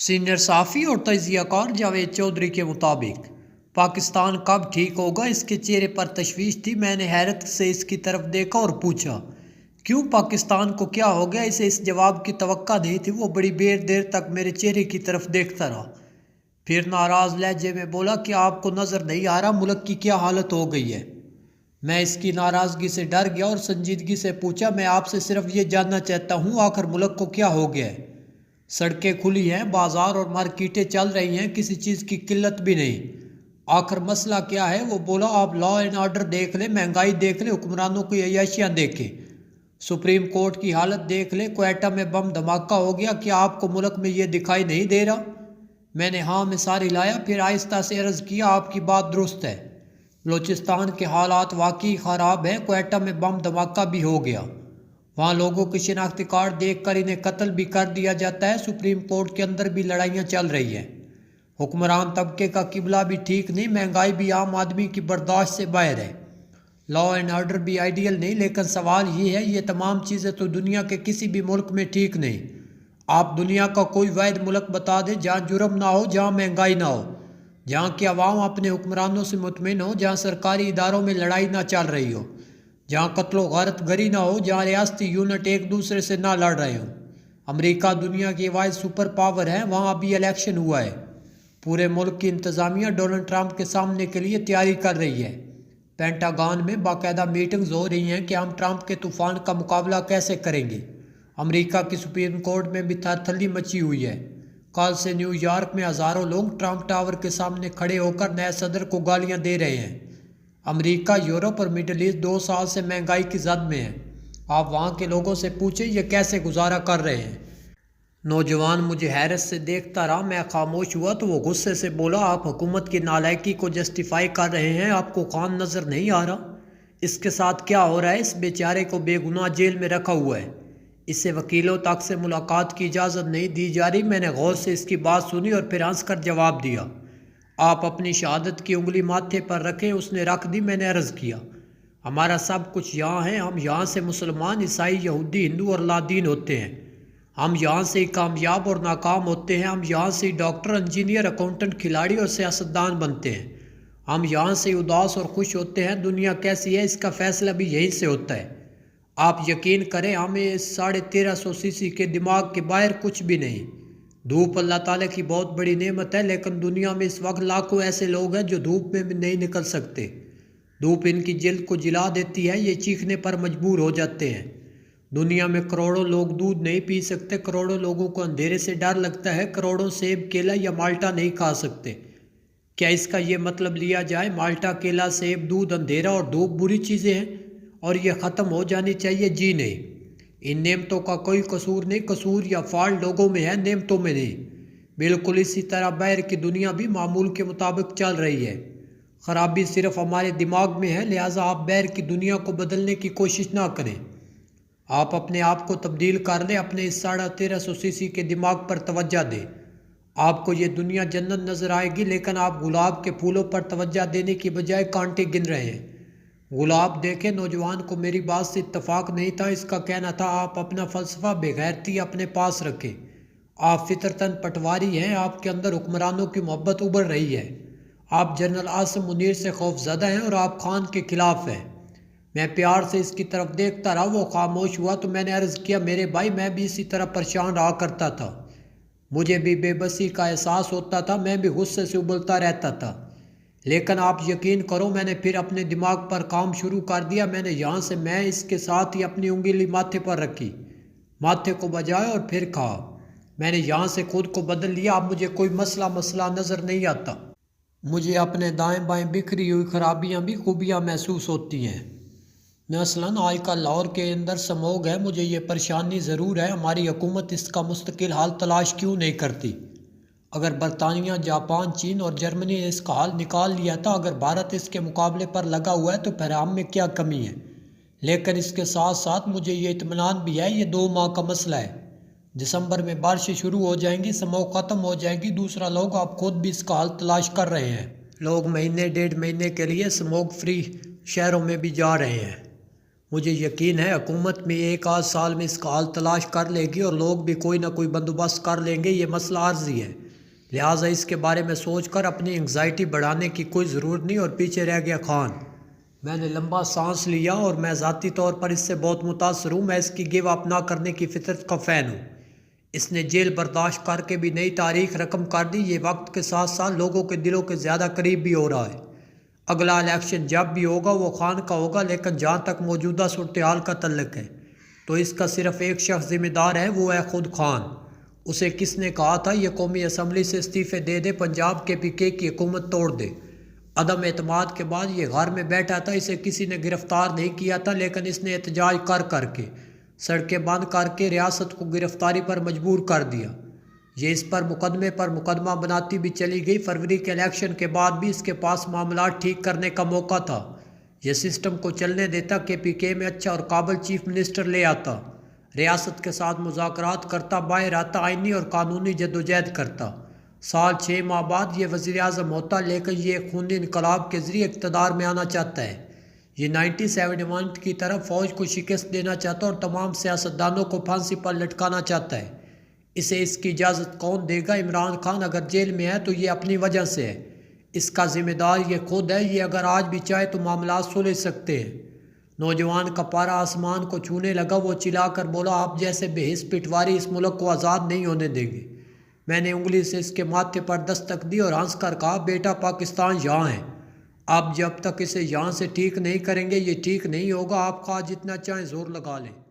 Senior صحافی اور تجزیہ کار جاوید چودھری کے مطابق پاکستان کب ٹھیک ہوگا، اس کے چہرے پر تشویش تھی۔ میں نے حیرت سے اس کی طرف دیکھا اور پوچھا کیوں پاکستان کو کیا ہو گیا؟ اسے اس جواب کی توقع نہیں تھی۔ وہ بڑی دیر تک میرے چہرے کی طرف دیکھتا رہا، پھر ناراض لہجے میں بولا کہ آپ کو نظر نہیں آ رہا ملک کی کیا حالت ہو گئی ہے؟ میں اس کی ناراضگی سے ڈر گیا اور سنجیدگی سے پوچھا، میں آپ سے صرف یہ جاننا چاہتا ہوں آخر ملک کو کیا ہو گیا ہے؟ سڑکیں کھلی ہیں، بازار اور مارکیٹیں چل رہی ہیں، کسی چیز کی قلت بھی نہیں۔ آخر مسئلہ کیا ہے؟ وہ بولا، آپ لا اینڈ آرڈر دیکھ لیں، مہنگائی دیکھ لیں، حکمرانوں کی عیاشیاں دیکھیں، سپریم کورٹ کی حالت دیکھ لیں، کوئٹہ میں بم دھماکہ ہو گیا، کیا آپ کو ملک میں یہ دکھائی نہیں دے رہا؟ میں نے ہاں میں ساری لایا، پھر آہستہ سے عرض کیا، آپ کی بات درست ہے، بلوچستان کے حالات واقعی خراب ہیں، کوئٹہ میں بم دھماکہ بھی ہو گیا، وہاں لوگوں کی شناختی کارڈ دیکھ کر انہیں قتل بھی کر دیا جاتا ہے، سپریم کورٹ کے اندر بھی لڑائیاں چل رہی ہیں، حکمران طبقے کا قبلہ بھی ٹھیک نہیں، مہنگائی بھی عام آدمی کی برداشت سے باہر ہے، لا اینڈ آرڈر بھی آئیڈیل نہیں، لیکن سوال یہ ہے یہ تمام چیزیں تو دنیا کے کسی بھی ملک میں ٹھیک نہیں۔ آپ دنیا کا کوئی واحد ملک بتا دیں جہاں جرم نہ ہو، جہاں مہنگائی نہ ہو، جہاں کی عوام اپنے حکمرانوں سے مطمئن ہو، جہاں سرکاری اداروں میں لڑائی نہ چل رہی ہو، جہاں قتل و غارت گری نہ ہو، جہاں ریاستی یونٹ ایک دوسرے سے نہ لڑ رہے ہوں۔ امریکہ دنیا کی واحد سپر پاور ہے، وہاں ابھی الیکشن ہوا ہے، پورے ملک کی انتظامیہ ڈونلڈ ٹرمپ کے سامنے کے لیے تیاری کر رہی ہے، پینٹاگان میں باقاعدہ میٹنگز ہو رہی ہیں کہ ہم ٹرمپ کے طوفان کا مقابلہ کیسے کریں گے۔ امریکہ کی سپریم کورٹ میں بھی تھرتھلی مچی ہوئی ہے، کل سے نیو یارک میں ہزاروں لوگ ٹرمپ ٹاور کے سامنے کھڑے ہو کر نئے صدر کو گالیاں دے رہے ہیں۔ امریکہ، یورپ اور مڈل ایسٹ 2 سال سے مہنگائی کی زد میں ہے، آپ وہاں کے لوگوں سے پوچھیں یہ کیسے گزارا کر رہے ہیں۔ نوجوان مجھے حیرت سے دیکھتا رہا، میں خاموش ہوا تو وہ غصے سے بولا، آپ حکومت کی نالائکی کو جسٹیفائی کر رہے ہیں، آپ کو خان نظر نہیں آ رہا اس کے ساتھ کیا ہو رہا ہے؟ اس بیچارے کو بے گناہ جیل میں رکھا ہوا ہے، اسے وکیلوں تک سے ملاقات کی اجازت نہیں دی جا رہی۔ میں نے غور سے اس کی بات سنی اور پھر ہنس کر جواب دیا، آپ اپنی شہادت کی انگلی ماتھے پر رکھیں۔ اس نے رکھ دی۔ میں نے عرض کیا، ہمارا سب کچھ یہاں ہے، ہم یہاں سے مسلمان، عیسائی، یہودی، ہندو اور لادین ہوتے ہیں، ہم یہاں سے ہی کامیاب اور ناکام ہوتے ہیں، ہم یہاں سے ہی ڈاکٹر، انجینئر، اکاؤنٹنٹ، کھلاڑی اور سیاستدان بنتے ہیں، ہم یہاں سے ہی اداس اور خوش ہوتے ہیں۔ دنیا کیسی ہے اس کا فیصلہ بھی یہیں سے ہوتا ہے۔ آپ یقین کریں ہمیں اس 1350 سی سی کے دماغ کے باہر کچھ بھی نہیں۔ دھوپ اللہ تعالیٰ کی بہت بڑی نعمت ہے، لیکن دنیا میں اس وقت لاکھوں ایسے لوگ ہیں جو دھوپ میں بھی نہیں نکل سکتے، دھوپ ان کی جلد کو جلا دیتی ہے، یہ چیخنے پر مجبور ہو جاتے ہیں۔ دنیا میں کروڑوں لوگ دودھ نہیں پی سکتے، کروڑوں لوگوں کو اندھیرے سے ڈر لگتا ہے، کروڑوں سیب، کیلا یا مالٹا نہیں کھا سکتے۔ کیا اس کا یہ مطلب لیا جائے مالٹا، کیلا، سیب، دودھ، اندھیرا اور دھوپ بری چیزیں ہیں اور یہ ختم ہو جانی چاہیے؟ جی نہیں، ان نعمتوں کا کوئی قصور نہیں، قصور یا فالٹ لوگوں میں ہے، نعمتوں میں نہیں۔ بالکل اسی طرح باہر کی دنیا بھی معمول کے مطابق چل رہی ہے، خرابی صرف ہمارے دماغ میں ہے، لہٰذا آپ باہر کی دنیا کو بدلنے کی کوشش نہ کریں، آپ اپنے آپ کو تبدیل کر لیں، اپنے اس 1350 سی سی کے دماغ پر توجہ دیں، آپ کو یہ دنیا جنت نظر آئے گی، لیکن آپ گلاب کے پھولوں پر توجہ دینے کی بجائے کانٹے گن رہے ہیں۔ گلاب دیکھیں۔ نوجوان کو میری بات سے اتفاق نہیں تھا، اس کا کہنا تھا، آپ اپنا فلسفہ بے غیرتی اپنے پاس رکھیں، آپ فطرتاً پٹواری ہیں، آپ کے اندر حکمرانوں کی محبت ابھر رہی ہے، آپ جنرل عاصم منیر سے خوف زدہ ہیں اور آپ خان کے خلاف ہیں۔ میں پیار سے اس کی طرف دیکھتا رہا، وہ خاموش ہوا تو میں نے عرض کیا، میرے بھائی میں بھی اسی طرح پریشان رہا کرتا تھا، مجھے بھی بے بسی کا احساس ہوتا تھا، میں بھی غصے سے ابلتا رہتا تھا، لیکن آپ یقین کرو میں نے پھر اپنے دماغ پر کام شروع کر دیا، میں نے یہاں سے میں اس کے ساتھ ہی اپنی انگلی ماتھے پر رکھی، ماتھے کو بجایا اور پھر کہا، میں نے یہاں سے خود کو بدل لیا، اب مجھے کوئی مسئلہ نظر نہیں آتا، مجھے اپنے دائیں بائیں بکھری ہوئی خرابیاں بھی خوبیاں محسوس ہوتی ہیں۔ مثلاً آج کل لاہور کے اندر سموگ ہے، مجھے یہ پریشانی ضرور ہے، ہماری حکومت اس کا مستقل حل تلاش کیوں نہیں کرتی؟ اگر برطانیہ، جاپان، چین اور جرمنی نے اس کا حل نکال لیا تھا، اگر بھارت اس کے مقابلے پر لگا ہوا ہے تو پھر ہم میں کیا کمی ہے؟ لیکن اس کے ساتھ ساتھ مجھے یہ اطمینان بھی ہے، یہ 2 ماہ کا مسئلہ ہے، دسمبر میں بارشیں شروع ہو جائیں گی، سموگ ختم ہو جائے گی، دوسرا لوگ آپ خود بھی اس کا حل تلاش کر رہے ہیں، لوگ مہینے 1.5 مہینے کے لیے سموگ فری شہروں میں بھی جا رہے ہیں۔ مجھے یقین ہے حکومت میں ایک آدھ سال میں اس کا حل تلاش کر لے گی اور لوگ بھی کوئی نہ کوئی بندوبست کر لیں گے۔ یہ مسئلہ عارضی ہے، لہٰذا اس کے بارے میں سوچ کر اپنی انگزائٹی بڑھانے کی کوئی ضرورت نہیں۔ اور پیچھے رہ گیا خان۔ میں نے لمبا سانس لیا اور میں ذاتی طور پر اس سے بہت متاثر ہوں۔ میں اس کی گیو اپ نہ کرنے کی فطرت کا فین ہوں۔ اس نے جیل برداشت کر کے بھی نئی تاریخ رقم کر دی۔ یہ وقت کے ساتھ ساتھ لوگوں کے دلوں کے زیادہ قریب بھی ہو رہا ہے۔ اگلا الیکشن جب بھی ہوگا وہ خان کا ہوگا، لیکن جہاں تک موجودہ صورتحال کا تعلق ہے تو اس کا صرف ایک شخص ذمہ دار ہے، وہ ہے خود خان۔ اسے کس نے کہا تھا یہ قومی اسمبلی سے استعفے دے دے، پنجاب کے PK کی حکومت توڑ دے؟ عدم اعتماد کے بعد یہ گھر میں بیٹھا تھا، اسے کسی نے گرفتار نہیں کیا تھا، لیکن اس نے احتجاج کر کے سڑکیں بند کر کے ریاست کو گرفتاری پر مجبور کر دیا۔ یہ اس پر مقدمہ بناتی بھی چلی گئی۔ فروری کے الیکشن کے بعد بھی اس کے پاس معاملات ٹھیک کرنے کا موقع تھا۔ یہ سسٹم کو چلنے دیتا کہ PK میں اچھا اور قابل چیف منسٹر لے آتا، ریاست کے ساتھ مذاکرات کرتا، باہر آتا، آئینی اور قانونی جدوجہد کرتا۔ سال 6 ماہ بعد یہ وزیر اعظم ہوتا، لیکن یہ ایک خونی انقلاب کے ذریعے اقتدار میں آنا چاہتا ہے۔ یہ 1971 کی طرف فوج کو شکست دینا چاہتا اور تمام سیاستدانوں کو پھانسی پر لٹکانا چاہتا ہے۔ اسے اس کی اجازت کون دے گا؟ عمران خان اگر جیل میں ہے تو یہ اپنی وجہ سے ہے، اس کا ذمہ دار یہ خود ہے۔ یہ اگر آج بھی چاہے تو معاملات سلجھ سکتے ہیں۔ نوجوان کا پارا آسمان کو چھونے لگا، وہ چلا کر بولا، آپ جیسے بے حس پٹواری اس ملک کو آزاد نہیں ہونے دیں گے۔ میں نے انگلی سے اس کے ماتھے پر دستک دی اور ہنس کر کہا، بیٹا پاکستان یہاں ہے، آپ جب تک اسے یہاں سے ٹھیک نہیں کریں گے یہ ٹھیک نہیں ہوگا۔ آپ کا جتنا چاہیں زور لگا لیں۔